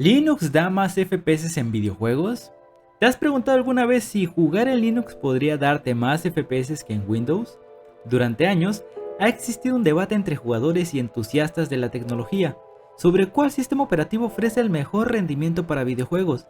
¿Linux da más FPS en videojuegos? ¿Te has preguntado alguna vez si jugar en Linux podría darte más FPS que en Windows? Durante años, ha existido un debate entre jugadores y entusiastas de la tecnología sobre cuál sistema operativo ofrece el mejor rendimiento para videojuegos.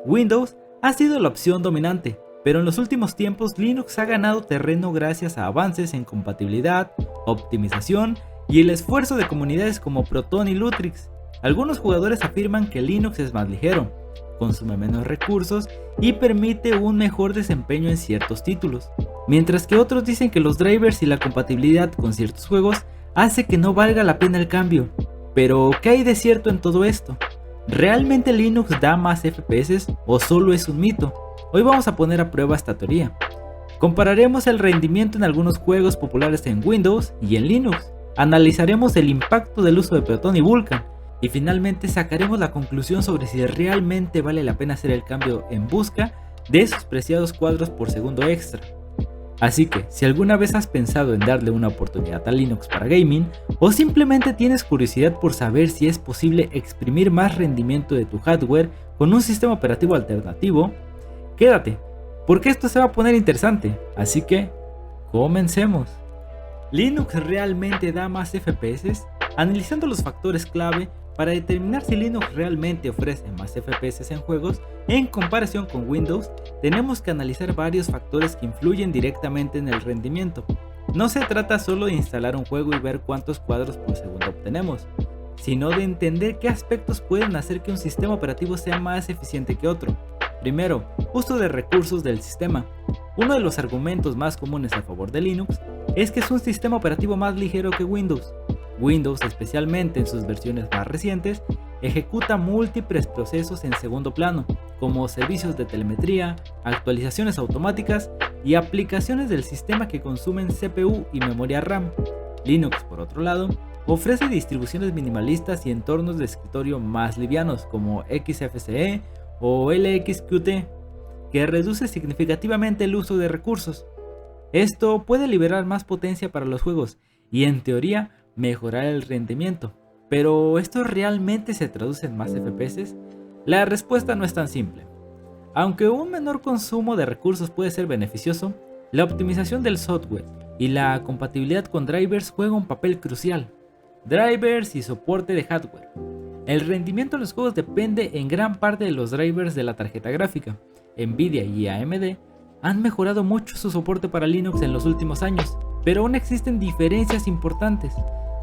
Windows ha sido la opción dominante, pero en los últimos tiempos Linux ha ganado terreno gracias a avances en compatibilidad, optimización y el esfuerzo de comunidades como Proton y Lutris. Algunos jugadores afirman que Linux es más ligero, consume menos recursos y permite un mejor desempeño en ciertos títulos, mientras que otros dicen que los drivers y la compatibilidad con ciertos juegos hace que no valga la pena el cambio. Pero, ¿qué hay de cierto en todo esto? ¿Realmente Linux da más FPS o solo es un mito? Hoy vamos a poner a prueba esta teoría. Compararemos el rendimiento en algunos juegos populares en Windows y en Linux. Analizaremos el impacto del uso de Proton y Vulkan. Y finalmente sacaremos la conclusión sobre si realmente vale la pena hacer el cambio en busca de esos preciados cuadros por segundo extra. Así que, si alguna vez has pensado en darle una oportunidad a Linux para gaming, o simplemente tienes curiosidad por saber si es posible exprimir más rendimiento de tu hardware con un sistema operativo alternativo, quédate, porque esto se va a poner interesante, así que, comencemos. ¿Linux realmente da más FPS? Analizando los factores clave para determinar si Linux realmente ofrece más FPS en juegos en comparación con Windows, tenemos que analizar varios factores que influyen directamente en el rendimiento. No se trata solo de instalar un juego y ver cuántos cuadros por segundo obtenemos, sino de entender qué aspectos pueden hacer que un sistema operativo sea más eficiente que otro. Primero, uso de recursos del sistema. Uno de los argumentos más comunes a favor de Linux es que es un sistema operativo más ligero que Windows. Windows, especialmente en sus versiones más recientes, ejecuta múltiples procesos en segundo plano, como servicios de telemetría, actualizaciones automáticas y aplicaciones del sistema que consumen CPU y memoria RAM. Linux, por otro lado, ofrece distribuciones minimalistas y entornos de escritorio más livianos, como XFCE o LXQT, que reduce significativamente el uso de recursos. Esto puede liberar más potencia para los juegos y, en teoría, mejorar el rendimiento. Pero, ¿esto realmente se traduce en más FPS? La respuesta no es tan simple. Aunque un menor consumo de recursos puede ser beneficioso, la optimización del software y la compatibilidad con drivers juega un papel crucial. Drivers y soporte de hardware. El rendimiento de los juegos depende en gran parte de los drivers de la tarjeta gráfica. Nvidia y AMD han mejorado mucho su soporte para Linux en los últimos años, pero aún existen diferencias importantes.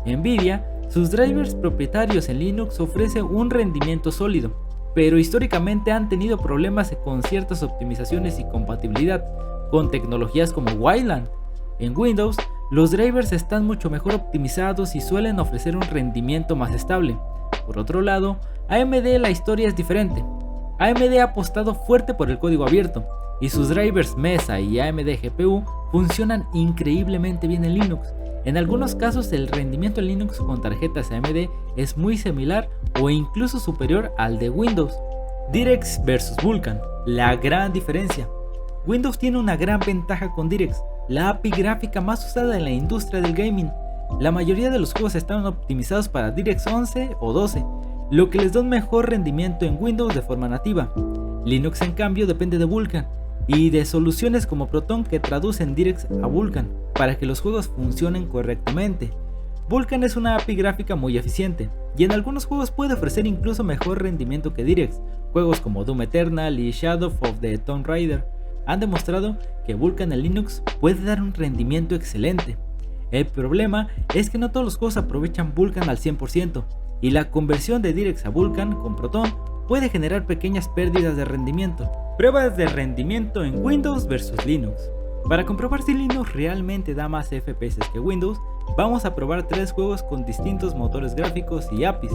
Nvidia, sus drivers propietarios en Linux ofrecen un rendimiento sólido, pero históricamente han tenido problemas con ciertas optimizaciones y compatibilidad con tecnologías como Wayland. En Windows, los drivers están mucho mejor optimizados y suelen ofrecer un rendimiento más estable. Por otro lado, AMD la historia es diferente. AMD ha apostado fuerte por el código abierto, y sus drivers Mesa y AMD GPU funcionan increíblemente bien en Linux. En algunos casos el rendimiento en Linux con tarjetas AMD es muy similar o incluso superior al de Windows. DirectX vs Vulkan, la gran diferencia. Windows tiene una gran ventaja con DirectX, la API gráfica más usada en la industria del gaming. La mayoría de los juegos están optimizados para DirectX 11 o 12, lo que les da un mejor rendimiento en Windows de forma nativa. Linux, en cambio, depende de Vulkan y de soluciones como Proton que traducen DirectX a Vulkan para que los juegos funcionen correctamente. Vulkan es una API gráfica muy eficiente y en algunos juegos puede ofrecer incluso mejor rendimiento que DirectX. Juegos como Doom Eternal y Shadow of the Tomb Raider han demostrado que Vulkan en Linux puede dar un rendimiento excelente. El problema es que no todos los juegos aprovechan Vulkan al 100%, y la conversión de DirectX a Vulkan con Proton puede generar pequeñas pérdidas de rendimiento. Pruebas de rendimiento en Windows versus Linux. Para comprobar si Linux realmente da más FPS que Windows, vamos a probar 3 juegos con distintos motores gráficos y APIs.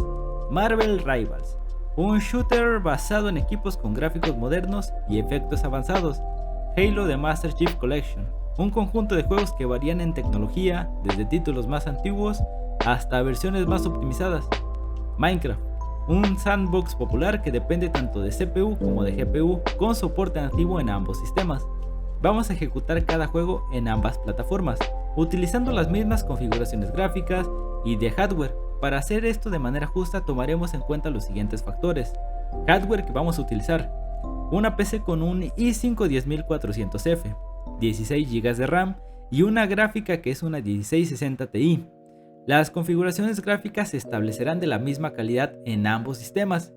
Marvel Rivals, un shooter basado en equipos con gráficos modernos y efectos avanzados. Halo The Master Chief Collection, un conjunto de juegos que varían en tecnología, desde títulos más antiguos hasta versiones más optimizadas. Minecraft, un sandbox popular que depende tanto de CPU como de GPU, con soporte nativo en ambos sistemas. Vamos a ejecutar cada juego en ambas plataformas, utilizando las mismas configuraciones gráficas y de hardware. Para hacer esto de manera justa tomaremos en cuenta los siguientes factores: Hardware que vamos a utilizar: una PC con un i5 10400F, 16 GB de RAM y una gráfica que es una 1660 Ti. Las configuraciones gráficas se establecerán de la misma calidad en ambos sistemas,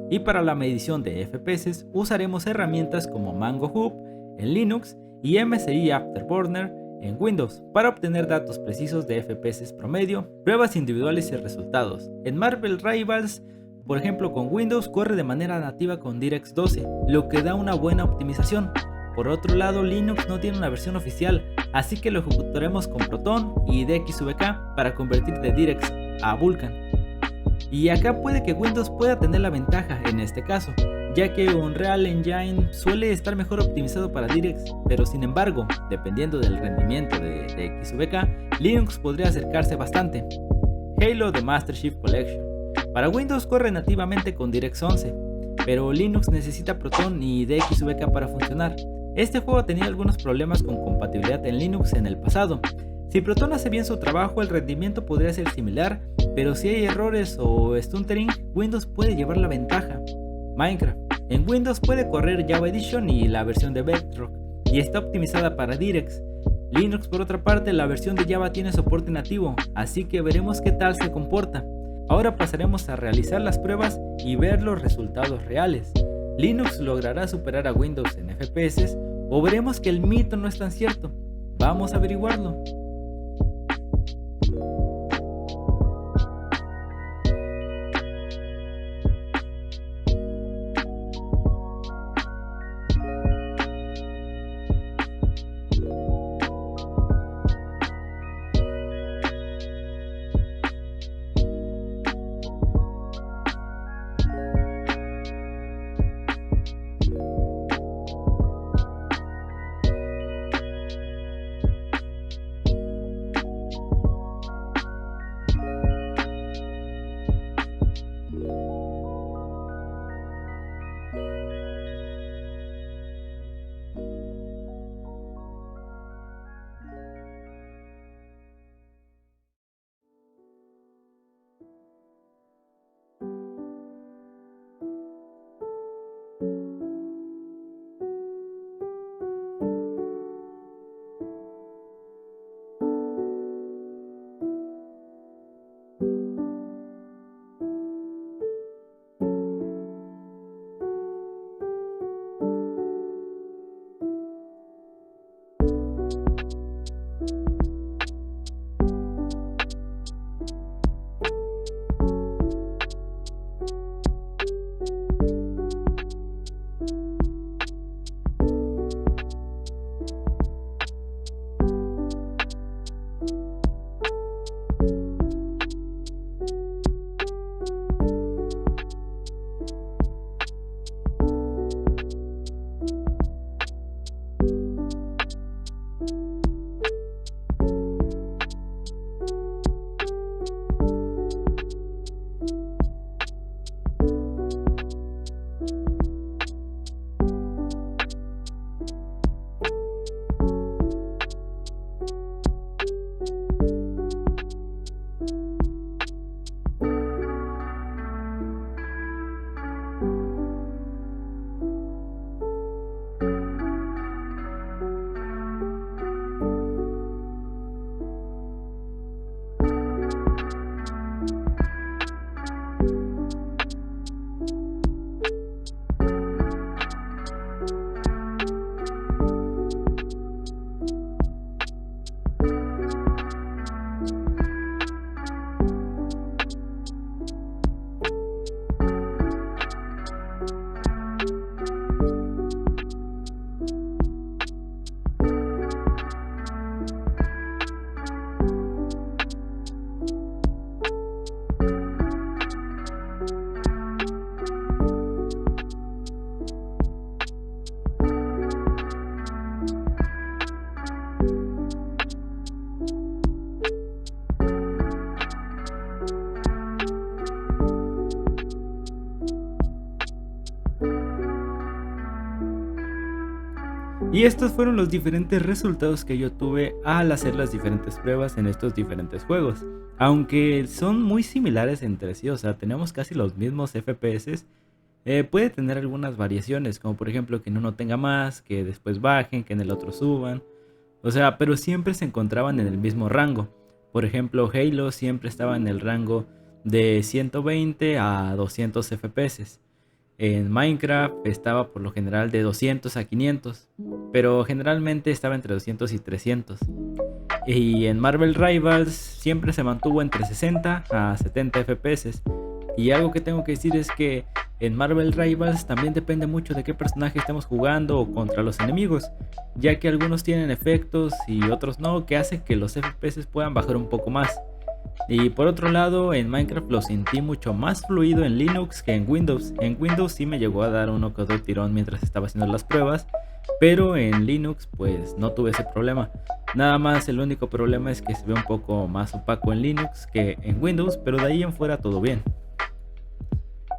y para la medición de FPS usaremos herramientas como Mango Hub en Linux y MSI Afterburner en Windows para obtener datos precisos de FPS promedio, pruebas individuales y resultados. En Marvel Rivals, por ejemplo, con Windows corre de manera nativa con DirectX 12, lo que da una buena optimización. Por otro lado, Linux no tiene una versión oficial, así que lo ejecutaremos con Proton y DXVK para convertir de DirectX a Vulkan. Y acá puede que Windows pueda tener la ventaja en este caso, ya que Unreal Engine suele estar mejor optimizado para DirectX, pero sin embargo, dependiendo del rendimiento de DXVK, Linux podría acercarse bastante. Halo The Master Chief Collection. Para Windows corre nativamente con DirectX 11, pero Linux necesita Proton y DXVK para funcionar. Este juego tenía algunos problemas con compatibilidad en Linux en el pasado. Si Proton hace bien su trabajo, el rendimiento podría ser similar, pero si hay errores o stuttering, Windows puede llevar la ventaja. Minecraft. En Windows puede correr Java Edition y la versión de Bedrock, y está optimizada para DirectX. Linux, por otra parte, la versión de Java tiene soporte nativo, así que veremos qué tal se comporta. Ahora pasaremos a realizar las pruebas y ver los resultados reales. ¿Linux logrará superar a Windows en FPS o veremos que el mito no es tan cierto? Vamos a averiguarlo. Y estos fueron los diferentes resultados que yo tuve al hacer las diferentes pruebas en estos diferentes juegos. Aunque son muy similares entre sí, o sea, tenemos casi los mismos FPS, Puede tener algunas variaciones, como por ejemplo que en uno tenga más, que después bajen, que en el otro suban. O sea, pero siempre se encontraban en el mismo rango. Por ejemplo, Halo siempre estaba en el rango de 120 a 200 FPS. En Minecraft estaba por lo general de 200 a 500, pero generalmente estaba entre 200 y 300. Y en Marvel Rivals siempre se mantuvo entre 60 a 70 FPS. Y algo que tengo que decir es que en Marvel Rivals también depende mucho de qué personaje estemos jugando o contra los enemigos, ya que algunos tienen efectos y otros no, que hace que los FPS puedan bajar un poco más. Y por otro lado, en Minecraft lo sentí mucho más fluido en Linux que en Windows. En Windows sí me llegó a dar uno que otro tirón mientras estaba haciendo las pruebas, pero en Linux pues no tuve ese problema. Nada más el único problema es que se ve un poco más opaco en Linux que en Windows, pero de ahí en fuera todo bien.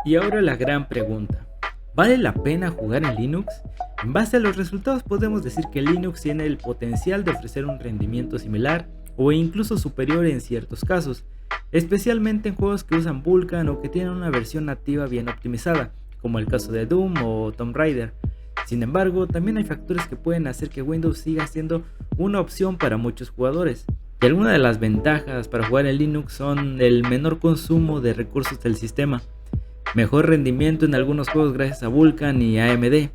Y ahora la gran pregunta: ¿vale la pena jugar en Linux? En base a los resultados podemos decir que Linux tiene el potencial de ofrecer un rendimiento similar o incluso superior en ciertos casos, especialmente en juegos que usan Vulkan o que tienen una versión nativa bien optimizada, como el caso de Doom o Tomb Raider. Sin embargo, también hay factores que pueden hacer que Windows siga siendo una opción para muchos jugadores. Y algunas de las ventajas para jugar en Linux son el menor consumo de recursos del sistema, mejor rendimiento en algunos juegos gracias a Vulkan y AMD.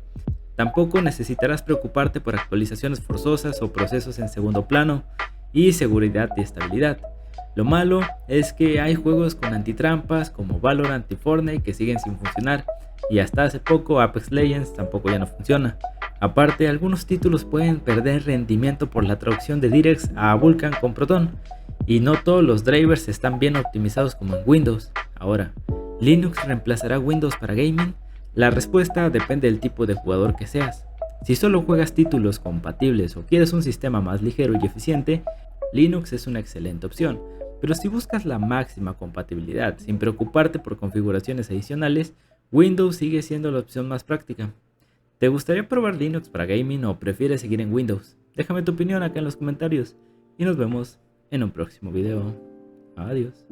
Tampoco necesitarás preocuparte por actualizaciones forzosas o procesos en segundo plano, y seguridad y estabilidad. Lo malo es que hay juegos con antitrampas como Valorant y Fortnite que siguen sin funcionar, y hasta hace poco Apex Legends tampoco ya no funciona. Aparte, algunos títulos pueden perder rendimiento por la traducción de directs a Vulkan con Proton, y no todos los drivers están bien optimizados como en Windows. Ahora, ¿Linux reemplazará Windows para gaming? La respuesta depende del tipo de jugador que seas. Si solo juegas títulos compatibles o quieres un sistema más ligero y eficiente, Linux es una excelente opción. Pero si buscas la máxima compatibilidad sin preocuparte por configuraciones adicionales, Windows sigue siendo la opción más práctica. ¿Te gustaría probar Linux para gaming o prefieres seguir en Windows? Déjame tu opinión acá en los comentarios y nos vemos en un próximo video. Adiós.